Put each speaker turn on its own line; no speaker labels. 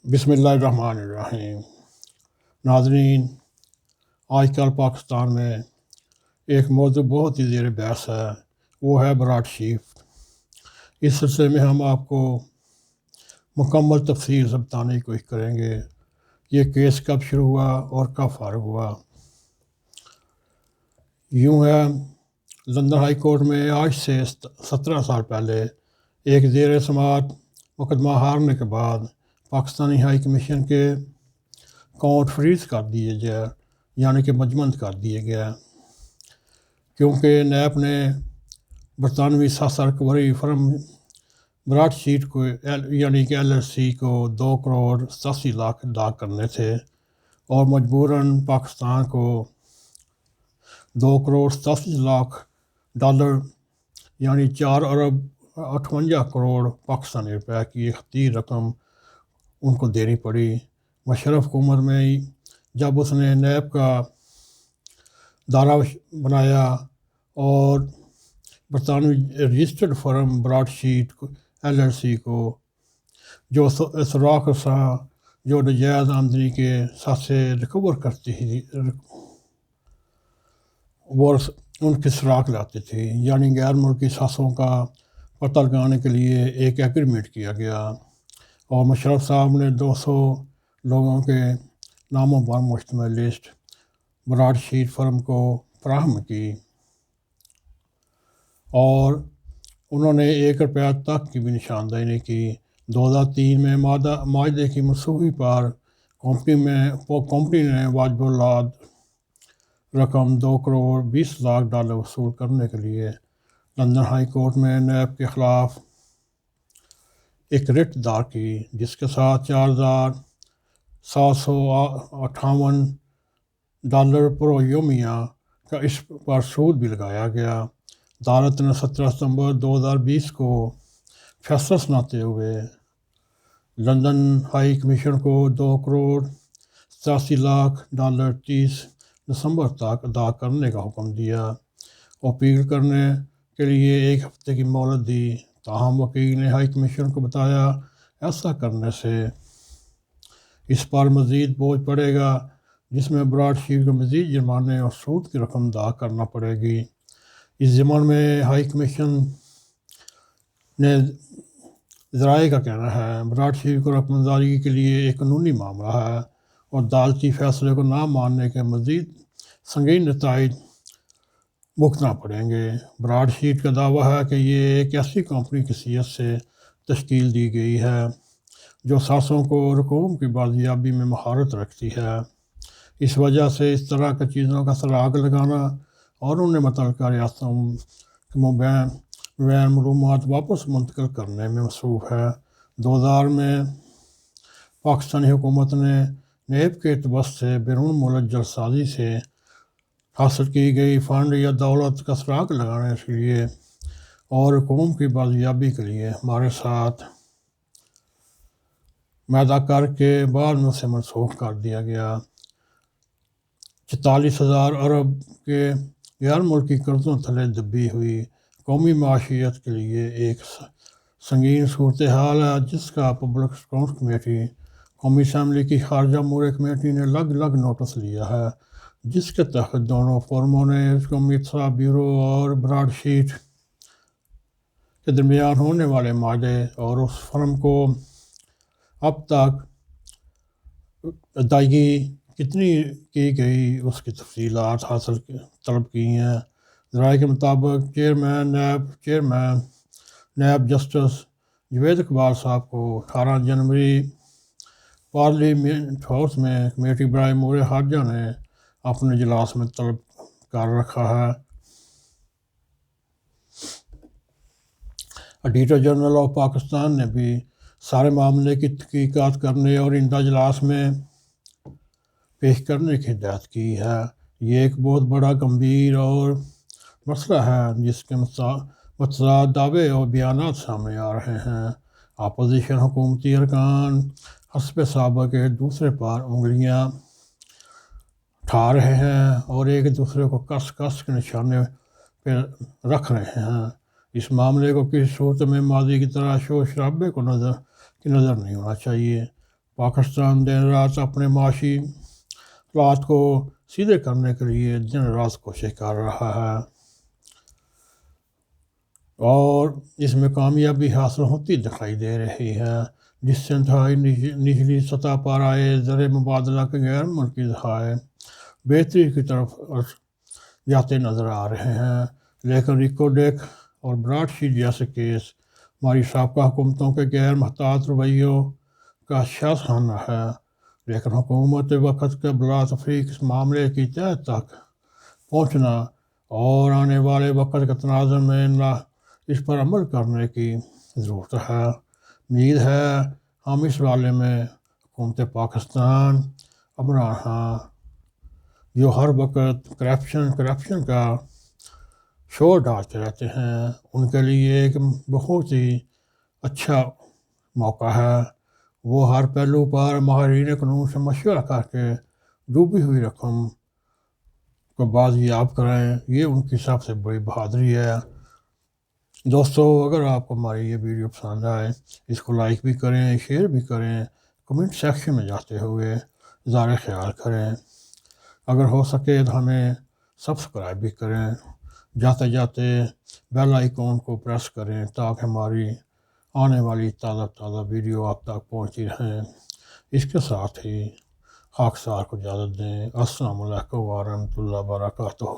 بسم اللہ الرحمن الرحیم۔ ناظرین، آج کل پاکستان میں ایک موضوع بہت ہی زیر بحث ہے، وہ ہے براڈ شیٹ۔ اس سلسلے میں ہم آپ کو مکمل تفصیل سے بتانے کی کوشش کریں گے یہ کیس کب شروع ہوا اور کب فارغ ہوا۔ یوں ہے، لندن ہائی کورٹ میں آج سے 17 سال پہلے ایک زیر سماعت مقدمہ ہارنے کے بعد پاکستانی ہائی کمیشن کے اکاؤنٹ فریز کر دیے گئے، یعنی کہ مجمد کر دیے گئے، کیونکہ نیب نے برطانوی ساسا ریکوری فرم براڈ شیٹ کو یعنی کہ LLC کو 2 کروڑ 87 لاکھ ادا کرنے تھے اور مجبوراً پاکستان کو 2 کروڑ 87 لاکھ ڈالر یعنی 4 ارب 58 کروڑ پاکستانی روپے کی ایک خطیر رقم ان کو دینی پڑی۔ مشرف حکومت میں جب اس نے نیب کا دارہ بنایا اور برطانوی رجسٹرڈ فرم براڈ شیٹ LLC کو جو سراغ رساں جو ناجائز آمدنی کے ساتھ سے ریکور کرتی تھی وہ ان کی سراغ لاتی تھی، یعنی غیر ملکی ساسوں کا پتہ لگانے کے لیے ایک ایگریمنٹ کیا گیا اور مشرف صاحب نے 200 لوگوں کے ناموں پر مشتمل لسٹ براڈ شیٹ فرم کو فراہم کی اور انہوں نے 1 روپیہ تک کی بھی نشاندہی نہیں کی۔ 2003 میں معاہدے کی منسوخی پر کمپنی نے واجب العاد رقم 2 کروڑ 20 لاکھ ڈالر وصول کرنے کے لیے لندن ہائی کورٹ میں نیب کے خلاف ایک رٹ دار کی، جس کے ساتھ 4758 ڈالر پر یومیہ کا اس پر سود بھی لگایا گیا۔ عدالت نے 17 ستمبر 2020 کو فیصلہ سناتے ہوئے لندن ہائی کمیشن کو 2 کروڑ 87 لاکھ ڈالر 30 دسمبر تک ادا کرنے کا حکم دیا۔ اپیل کرنے کے لیے 1 ہفتے کی مہلت دی، تاہم وکیل نے ہائی کمیشن کو بتایا ایسا کرنے سے اس پر مزید بوجھ پڑے گا، جس میں براڈ شیٹ کو مزید جرمانے اور سود کی رقم ادا کرنا پڑے گی۔ اس ضمن میں ہائی کمیشن نے ذرائع کا کہنا ہے براڈ شیٹ کو رقم ادائیگی کے لیے ایک قانونی معاملہ ہے اور عدالتی فیصلے کو نہ ماننے کے مزید سنگین نتائج بھگتنا پڑیں گے۔ براڈ شیٹ کا دعویٰ ہے کہ یہ ایک ایسی کمپنی کی حیثیت سے تشکیل دی گئی ہے جو ساسوں کو رقوم کی بازیابی میں مہارت رکھتی ہے، اس وجہ سے اس طرح کی چیزوں کا سراغ لگانا اور انہیں متعلقہ ریاستوں کے مابین معلومات واپس منتقل کرنے میں مصروف ہے۔ 2000 میں پاکستانی حکومت نے نیب کے اعتبار سے بیرون ملک جلسازی سے حاصل کی گئی فنڈ یا دولت کا سراغ لگانے کے لیے اور رقوم کی بازیابی کے لیے ہمارے ساتھ معاہدہ کر کے بعد میں اسے منسوخ کر دیا گیا۔ 44,000 ارب کے غیر ملکی قرضوں تلے دبی ہوئی قومی معاشیت کے لیے ایک سنگین صورتحال ہے، جس کا پبلک اکاؤنٹس کمیٹی، قومی اسمبلی کی خارجہ امور کمیٹی نے لگ نوٹس لیا ہے، جس کے تحت دونوں فورموں نے قومی اطلاع بیورو اور براڈ شیٹ کے درمیان ہونے والے معاہدے اور اس فرم کو اب تک ادائیگی کتنی کی گئی اس کی تفصیلات طلب کی ہیں۔ ذرائع کے مطابق chairman NAB justice Javed Iqbal صاحب کو 18 جنوری پارلیمنٹ ہاؤس میں کمیٹی برائے امور خارجہ نے اپنے اجلاس میں طلب کر رکھا ہے۔ ایڈیٹر جنرل آف پاکستان نے بھی سارے معاملے کی تحقیقات کرنے اور آئندہ اجلاس میں پیش کرنے کی ہدایت کی ہے۔ یہ ایک بہت بڑا گمبھیر اور مسئلہ ہے جس کے متضاد دعوے اور بیانات سامنے آ رہے ہیں۔ اپوزیشن حکومتی ارکان حسب سابق ایک دوسرے پر انگلیاں اٹھا رہے ہیں اور ایک دوسرے کو کس کے نشانے پہ رکھ رہے ہیں۔ اس معاملے کو کسی صورت میں ماضی کی طرح شور شرابے کی نظر نہیں ہونا چاہیے۔ پاکستان دن رات اپنے معاشی حالات کو سیدھے کرنے کے لیے دن رات کوشش کر رہا ہے اور اس میں کامیابی حاصل ہوتی دکھائی دے رہی ہے، جس سے انتہائی نچلی سطح پر آئے زر مبادلہ کے غیر ملکی ذخائر بہتری کی طرف جاتے نظر آ رہے ہیں، لیکن ریکوڈیک اور براڈ شیٹ جیسے کیس ہماری سابقہ حکومتوں کے غیر محتاط رویوں کا شاہانہ ہے، لیکن حکومت وقت کے بلا تفریق اس معاملے کی تہہ تک پہنچنا اور آنے والے وقت کے تناظر میں اس پر عمل کرنے کی ضرورت ہے۔ امید ہے ہم اس حوالے میں حکومت پاکستان عمران خان جو ہر وقت کرپشن کا شور ڈالتے رہتے ہیں، ان کے لیے ایک بہت ہی اچھا موقع ہے۔ وہ ہر پہلو پر ماہرین قانون سے مشورہ کر کے ڈوبی ہوئی رقم کو بازیاب کریں، یہ ان کی سب سے بڑی بہادری ہے۔ دوستو، اگر آپ کو ہماری یہ ویڈیو پسند آئے اس کو لائک بھی کریں، شیئر بھی کریں، کمنٹ سیکشن میں جاتے ہوئے اظہار خیال کریں، اگر ہو سکے تو ہمیں سبسکرائب بھی کریں، جاتے جاتے بیل آئیکن کو پریس کریں تاکہ ہماری آنے والی تازہ ویڈیو آپ تک پہنچتی رہیں۔ اس کے ساتھ ہی خاکسار کو اجازت دیں۔ السلام علیکم ورحمۃ اللہ وبرکاتہ۔